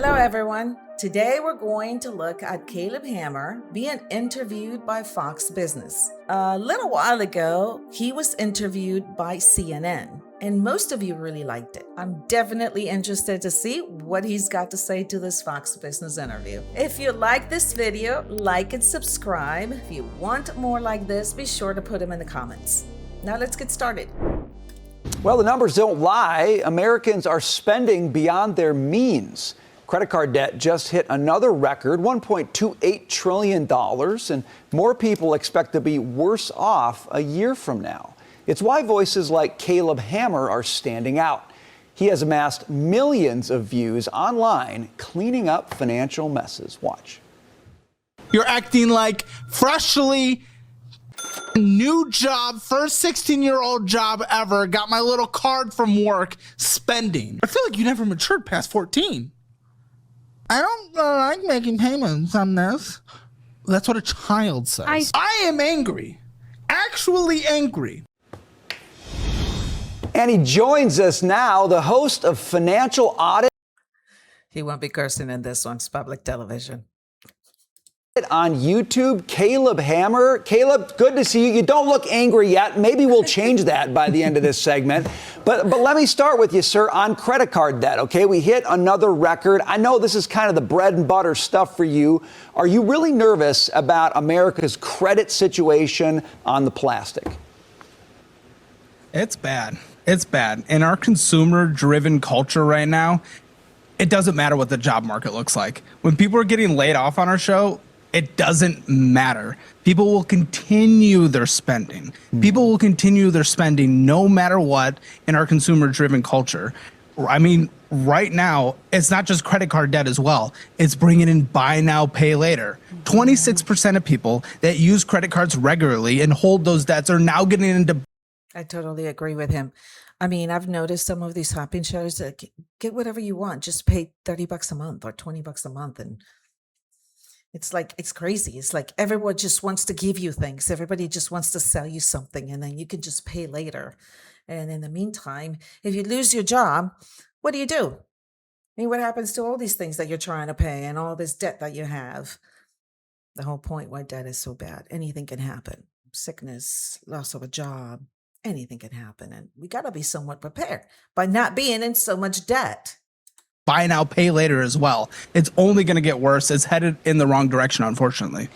Hello, everyone. Today we're going to look at Caleb Hammer being interviewed by Fox Business. A little while ago, he was interviewed by CNN, and most of you really liked it. I'm definitely interested to see what he's got to say to this Fox Business interview. If you like this video, like and subscribe. If you want more like this, be sure to put them in the comments. Now let's get started. Well, the numbers don't lie. Americans are spending beyond their means. Credit card debt just hit another record, $1.28 trillion, and more people expect to be worse off a year from now. It's why voices like Caleb Hammer are standing out. He has amassed millions of views online cleaning up financial messes. Watch. You're acting like freshly new job, first 16-year-old job ever, got my little card from work, spending. I feel like you never matured past 14. I don't like making payments on this. That's what a child says. I am angry. Actually angry. And he joins us now, the host of Financial Audit. He won't be cursing in this one. It's public television. On YouTube, Caleb Hammer. Caleb, good to see you. You don't look angry yet. Maybe we'll change that by the end of this segment. But let me start with you, sir, on credit card debt. Okay, we hit another record. I know this is kind of the bread and butter stuff for you. Are you really nervous about America's credit situation on the plastic? It's bad. It's bad. In our consumer-driven culture right now, it doesn't matter what the job market looks like. When people are getting laid off on our show, it doesn't matter. People will continue their spending. People will continue their spending no matter what in our consumer-driven culture. I mean, right now, it's not just credit card debt as well. It's bringing in buy now, pay later. 26% of people that use credit cards regularly and hold those debts are now getting into. I totally agree with him. I mean, I've noticed some of these shopping shows that get whatever you want, just pay $30 a month or $20 a month. And it's like, it's crazy. It's like everyone just wants to give you things. Everybody just wants to sell you something and then you can just pay later. And in the meantime, if you lose your job, what do you do? I mean, what happens to all these things that you're trying to pay and all this debt that you have? The whole point why debt is so bad. Anything can happen. Sickness, loss of a job, anything can happen. And we got to be somewhat prepared by not being in so much debt. Buy now, pay later as well. It's only going to get worse. It's headed in the wrong direction, unfortunately.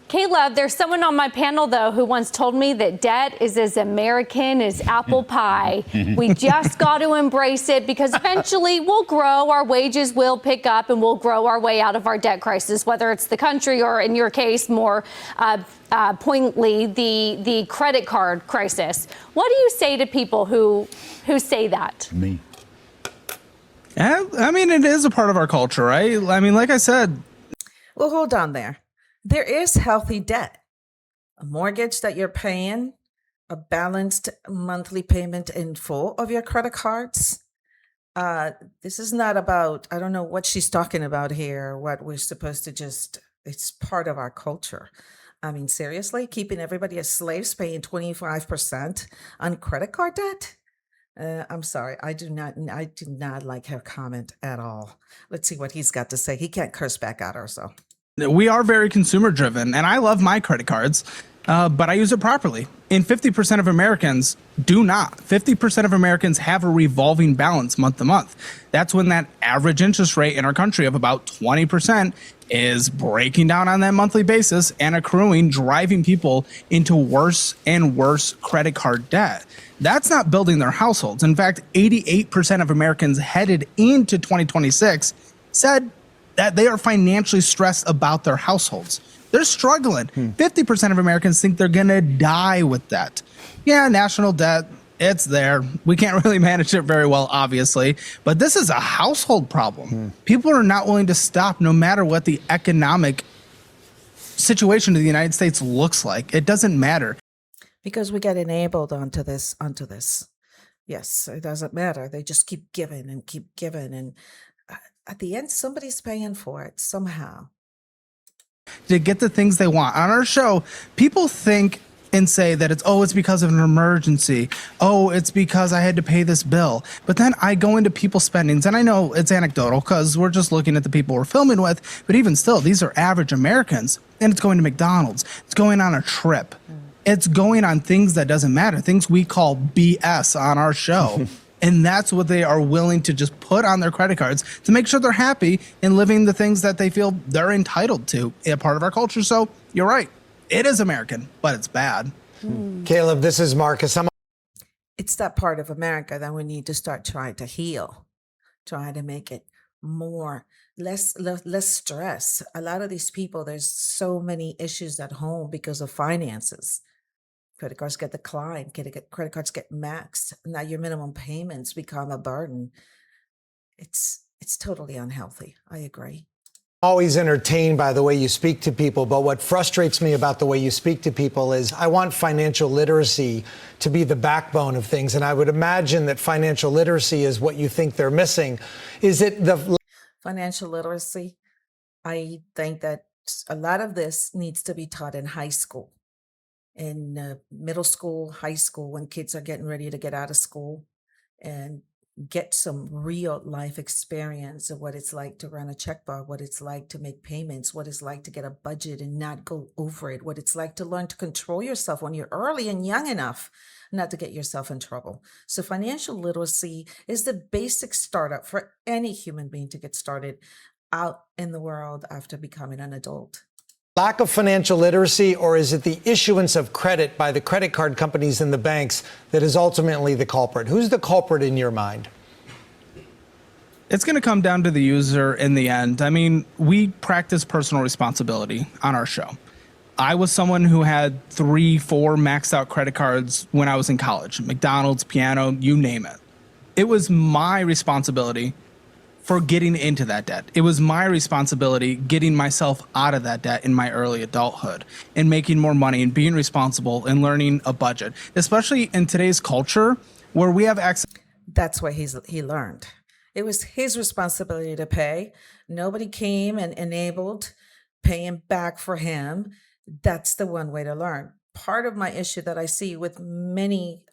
Caleb, there's someone on my panel, though, who once told me that debt is as American as apple pie. We just got to embrace it because eventually we'll grow, our wages will pick up, and we'll grow our way out of our debt crisis, whether it's the country or, in your case, more poignantly, the credit card crisis. What do you say to people who say that? Me. Yeah, I mean, it is a part of our culture, right? I mean, like I said. Well, hold on there. There is healthy debt. A mortgage that you're paying, a balanced monthly payment in full of your credit cards. This is not about, I don't know what she's talking about here, what we're supposed to just, it's part of our culture. I mean, seriously, keeping everybody as slaves, paying 25% on credit card debt? I'm sorry, I do not like her comment at all. Let's see what he's got to say. He can't curse back at her, so. We are very consumer driven, and I love my credit cards, but I use it properly. And 50% of Americans do not. 50% of Americans have a revolving balance month to month. That's when that average interest rate in our country of about 20% is breaking down on that monthly basis and accruing, driving people into worse and worse credit card debt. That's not building their households. In fact, 88% of Americans headed into 2026 said that they are financially stressed about their households. They're struggling. 50% of Americans think they're going to die with debt. Yeah, national debt, it's there. We can't really manage it very well, obviously. But this is a household problem. People are not willing to stop no matter what the economic situation of the United States looks like. It doesn't matter. Because we get enabled onto this. Yes, it doesn't matter. They just keep giving and keep giving. And at the end, somebody's paying for it somehow. To get the things they want. On our show, people think and say that it's because of an emergency. Oh, it's because I had to pay this bill. But then I go into people's spendings, and I know it's anecdotal because we're just looking at the people we're filming with, but even still, these are average Americans, and it's going to McDonald's. It's going on a trip. It's going on things that doesn't matter, things we call BS on our show. And that's what they are willing to just put on their credit cards to make sure they're happy and living the things that they feel they're entitled to, a part of our culture. So you're right. It is American, but it's bad. Caleb, this is Marcus. It's that part of America that we need to start trying to heal, trying to make it less stress. A lot of these people, there's so many issues at home because of finances. Credit cards get declined, credit cards get maxed. Now your minimum payments become a burden. It's totally unhealthy. I agree. Always entertained by the way you speak to people, but what frustrates me about the way you speak to people is I want financial literacy to be the backbone of things, and I would imagine that financial literacy is what you think they're missing. Is it the Financial literacy? I think that a lot of this needs to be taught in high school, in middle school, high school, when kids are getting ready to get out of school and get some real life experience of what it's like to run a checkbook, what it's like to make payments, what it's like to get a budget and not go over it, what it's like to learn to control yourself when you're early and young enough not to get yourself in trouble. So financial literacy is the basic startup for any human being to get started out in the world after becoming an adult. lack of financial literacy, or is it the issuance of credit by the credit card companies and the banks that is ultimately the culprit? Who's the culprit in your mind? It's going to come down to the user in the end. I mean, we practice personal responsibility on our show. I was someone who had 3-4 maxed out credit cards when I was in college, McDonald's, piano, you name it. It was my responsibility for getting into that debt. It was my responsibility getting myself out of that debt in my early adulthood and making more money and being responsible and learning a budget, especially in today's culture where we have access. That's what he learned. It was his responsibility to pay. Nobody came and enabled paying back for him. That's the one way to learn. Part of my issue that I see with many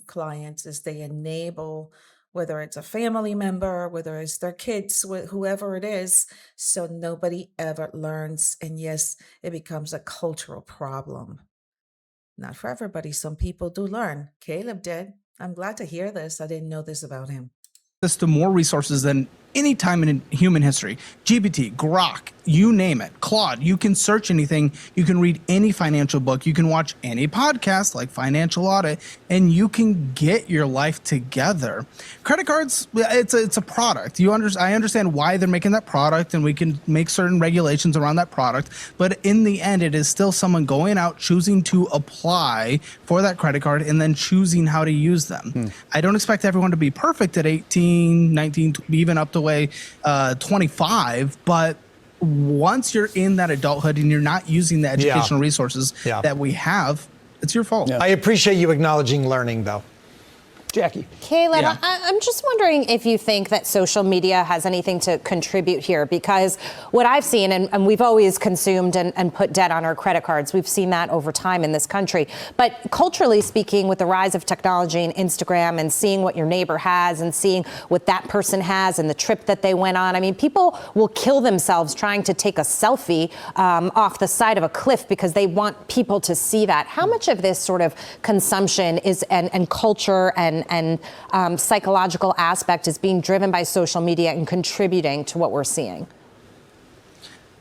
clients is they enable, whether it's a family member, whether it's their kids, whoever it is, so nobody ever learns. And yes, it becomes a cultural problem. Not for everybody. Some people do learn. Caleb did. I'm glad to hear this. I didn't know this about him. To more resources than any time in human history. GPT, Grok, you name it, Claude, you can search anything, you can read any financial book, you can watch any podcast like Financial Audit, and you can get your life together. Credit cards, it's a product. I understand why they're making that product, and we can make certain regulations around that product, but in the end, it is still someone going out, choosing to apply for that credit card, and then choosing how to use them. I don't expect everyone to be perfect at 18, 19, even up to 25, but once you're in that adulthood and you're not using the educational resources that we have, it's your fault. I appreciate you acknowledging learning, though. Jackie. Caleb, I'm just wondering if you think that social media has anything to contribute here, because what I've seen, and we've always consumed and put debt on our credit cards, we've seen that over time in this country. But culturally speaking, with the rise of technology and Instagram and seeing what your neighbor has and seeing what that person has and the trip that they went on, I mean, people will kill themselves trying to take a selfie off the side of a cliff because they want people to see that. How much of this sort of consumption is and culture and psychological aspect is being driven by social media and contributing to what we're seeing?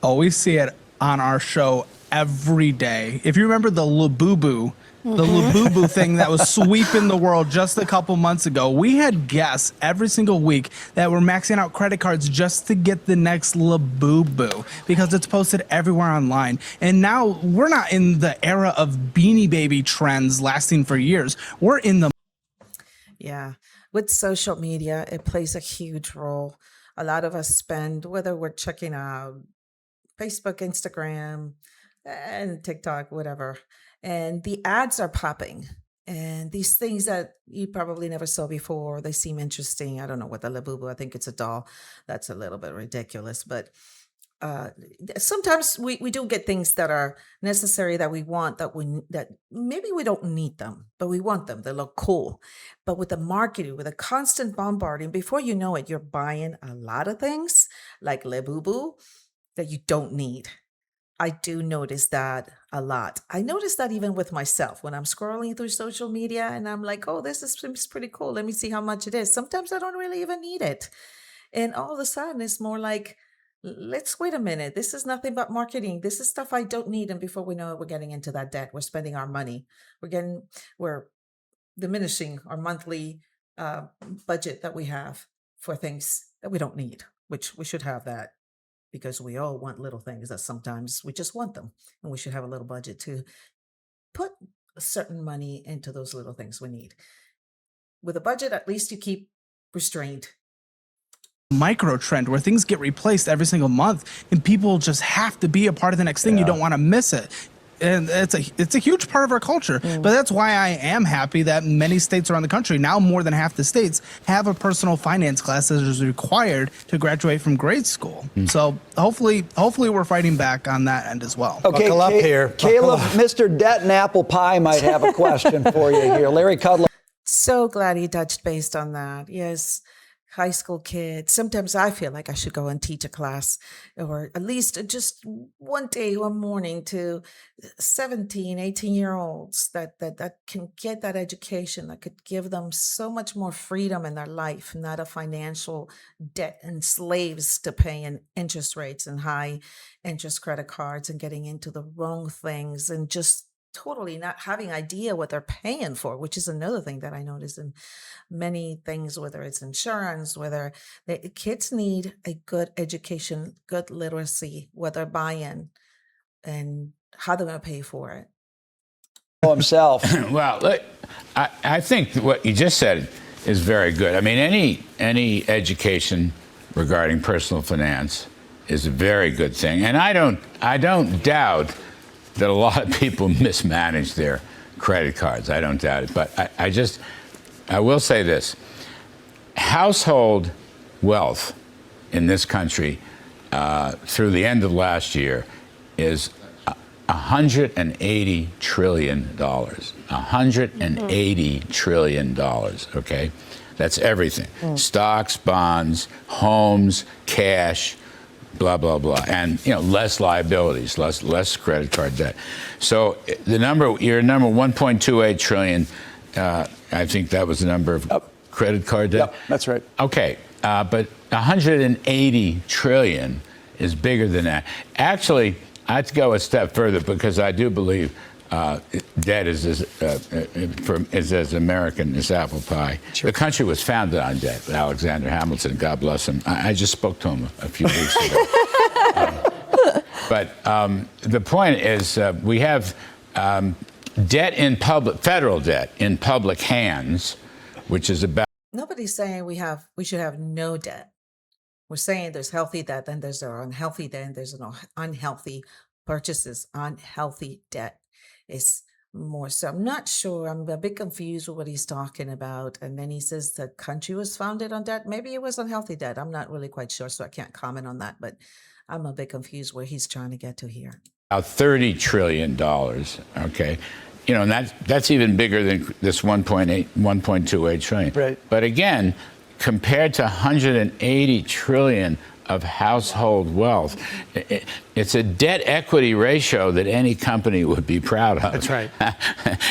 Oh, we see it on our show every day. If you remember the Labubu, the Labubu thing that was sweeping the world just a couple months ago, we had guests every single week that were maxing out credit cards just to get the next Labubu because it's posted everywhere online. And now we're not in the era of Beanie Baby trends lasting for years. We're in the Yeah. With social media, it plays a huge role. A lot of us spend, whether we're checking out Facebook, Instagram, and TikTok, whatever, and the ads are popping. And these things that you probably never saw before, they seem interesting. I don't know what the Labubu, I think it's a doll. That's a little bit ridiculous, but sometimes we do get things that are necessary that we want that maybe we don't need them, but we want them. They look cool. But with the marketing, with the constant bombarding, before you know it, you're buying a lot of things like Le Boo Boo that you don't need. I do notice that a lot. I notice that even with myself when I'm scrolling through social media and I'm like, oh, seems pretty cool. Let me see how much it is. Sometimes I don't really even need it. And all of a sudden, it's more like, let's wait a minute. This is nothing but marketing. This is stuff I don't need. And before we know it, we're getting into that debt. We're spending our money. We're diminishing our monthly uh, budget that we have for things that we don't need, which we should have that because we all want little things that sometimes we just want them. And we should have a little budget to put a certain money into those little things we need. With a budget, at least you keep restrained. Micro trend where things get replaced every single month and people just have to be a part of the next thing. You don't want to miss it. And it's a huge part of our culture. But that's why I am happy that many states around the country, now more than half the states, have a personal finance class that is required to graduate from grade school. So hopefully we're fighting back on that end as well. Okay, Buckle up here. Caleb, Mr. Debt and Apple Pie might have a question for you here. Larry Kudlow. So glad he touched base on that. Yes, high school kids. Sometimes I feel like I should go and teach a class or at least just one day, one morning to 17, 18-year-olds that can get that education that could give them so much more freedom in their life, not a financial debt and slaves to paying interest rates and high interest credit cards and getting into the wrong things and just totally not having idea what they're paying for, which is another thing that I notice in many things, whether it's insurance, whether the kids need a good education, good literacy, what they're buying and how they're going to pay for it. Himself. Well, look, I think what you just said is very good. I mean, any education regarding personal finance is a very good thing, and I don't doubt that a lot of people mismanage their credit cards. I don't doubt it, but I will say this: household wealth in this country through the end of last year is $180 trillion. $180 trillion, okay? That's everything. Stocks, bonds, homes, cash, blah, blah, blah. And, less liabilities, less credit card debt. So your number 1.28 trillion, I think that was the number of credit card debt. Yep, that's right. Okay, but 180 trillion is bigger than that. Actually, I'd go a step further because I do believe debt is as American as apple pie. Sure. The country was founded on debt. Alexander Hamilton, God bless him. I just spoke to him a few weeks ago. But the point is we have debt in federal debt in public hands, which is about. Nobody's saying we should have no debt. We're saying there's healthy debt, then there's an unhealthy debt, and there's an unhealthy purchases. Unhealthy debt is more so. I'm not sure. I'm a bit confused with what he's talking about. And then he says the country was founded on debt. Maybe it was unhealthy debt. I'm not really quite sure, so I can't comment on that. But I'm a bit confused where he's trying to get to here. About $30 trillion, okay? And that's even bigger than this 1.28 trillion. Right. But again, compared to 180 trillion of household wealth, it's a debt equity ratio that any company would be proud of. That's right.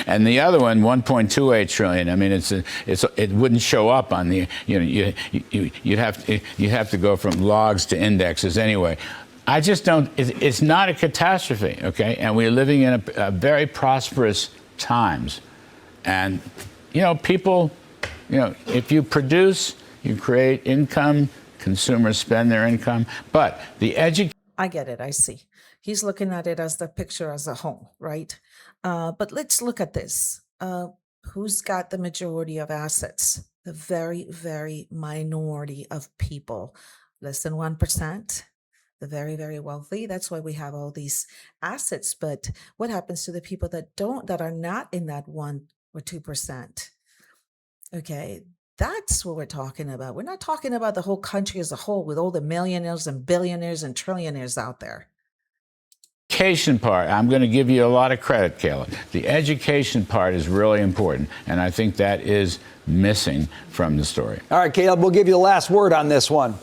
And the other one, 1.28 trillion. I mean, it wouldn't show up on the you'd have to go from logs to indexes anyway. I just don't. It's not a catastrophe, okay? And we're living in a very prosperous times, and people, if you produce, you create income. Consumers spend their income, but I get it. I see. He's looking at it as the picture as a whole, right? But let's look at this. Who's got the majority of assets? The very, very minority of people, less than 1%. The very, very wealthy. That's why we have all these assets. But what happens to the people that are not in that 1 or 2%? Okay, That's what we're talking about. We're not talking about the whole country as a whole with all the millionaires and billionaires and trillionaires out there. Education part, I'm going to give you a lot of credit, Caleb. The education part is really important, and I think that is missing from the story. All right, Caleb, we'll give you the last word on this one.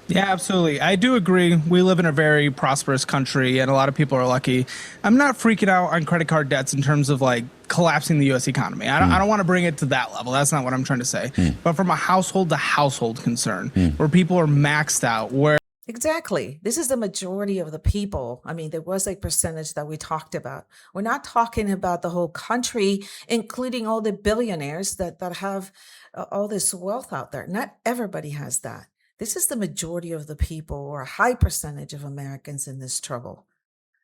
Yeah, absolutely. I do agree. We live in a very prosperous country, and a lot of people are lucky. I'm not freaking out on credit card debts in terms of like collapsing the U.S. economy. I don't want to bring it to that level. That's not what I'm trying to say. But from a household to household concern, where people are maxed out, where Exactly. This is the majority of the people. I mean, there was a percentage that we talked about. We're not talking about the whole country, including all the billionaires that have all this wealth out there. Not everybody has that. This is the majority of the people, or a high percentage of Americans in this trouble,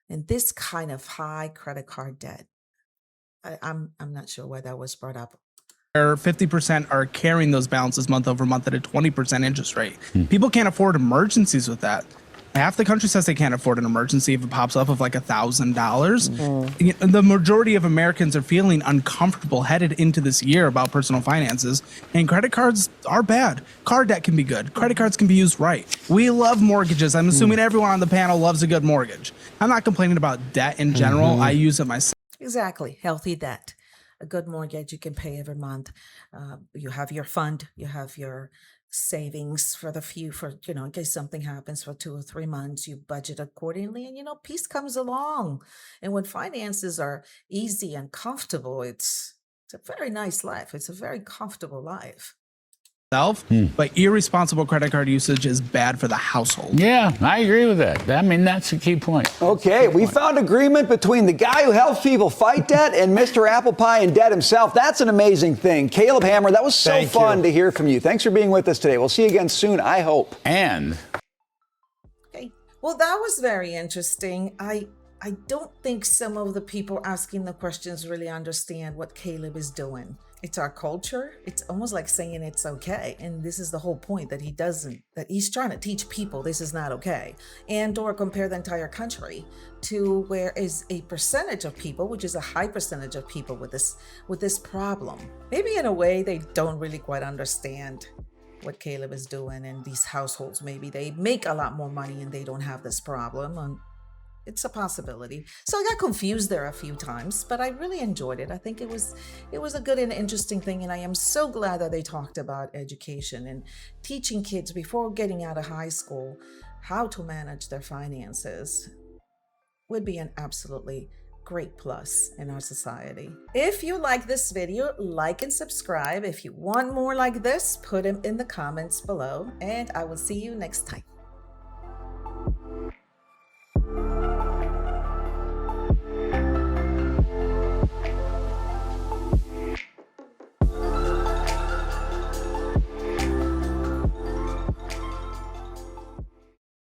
in this kind of high credit card debt. I'm not sure why that was brought up. 50% are carrying those balances month over month at a 20% interest rate. People can't afford emergencies with that. Half the country says they can't afford an emergency if it pops up of like $1,000. The majority of Americans are feeling uncomfortable headed into this year about personal finances, and credit cards are bad. Card debt can be good. Credit cards can be used right. We love mortgages. I'm assuming everyone on the panel loves a good mortgage. I'm not complaining about debt in general. I use it myself. Exactly. Healthy debt. A good mortgage you can pay every month. You have your fund, you have your savings for in case something happens for 2 or 3 months, you budget accordingly, and peace comes along. And when finances are easy and comfortable, it's a very nice life. It's a very comfortable life. But irresponsible credit card usage is bad for the household. Yeah, I agree with that. I mean, that's a key point. Okay, we found agreement between the guy who helps people fight debt and Mr. Apple Pie and debt himself. That's an amazing thing. Caleb Hammer, that was so fun to hear from you. Thanks for being with us today. We'll see you again soon, I hope. And Okay. Well, that was very interesting. I don't think some of the people asking the questions really understand what Caleb is doing. It's our culture. It's almost like saying it's okay. And this is the whole point, that he's trying to teach people this is not okay. Or compare the entire country to where is a percentage of people, which is a high percentage of people with this problem. Maybe in a way they don't really quite understand what Caleb is doing, and these households, maybe they make a lot more money and they don't have this problem. It's a possibility. So I got confused there a few times, but I really enjoyed it. I think it was a good and interesting thing, and I am so glad that they talked about education and teaching kids before getting out of high school how to manage their finances. Would be an absolutely great plus in our society. If you like this video, like and subscribe. If you want more like this, put them in the comments below, and I will see you next time.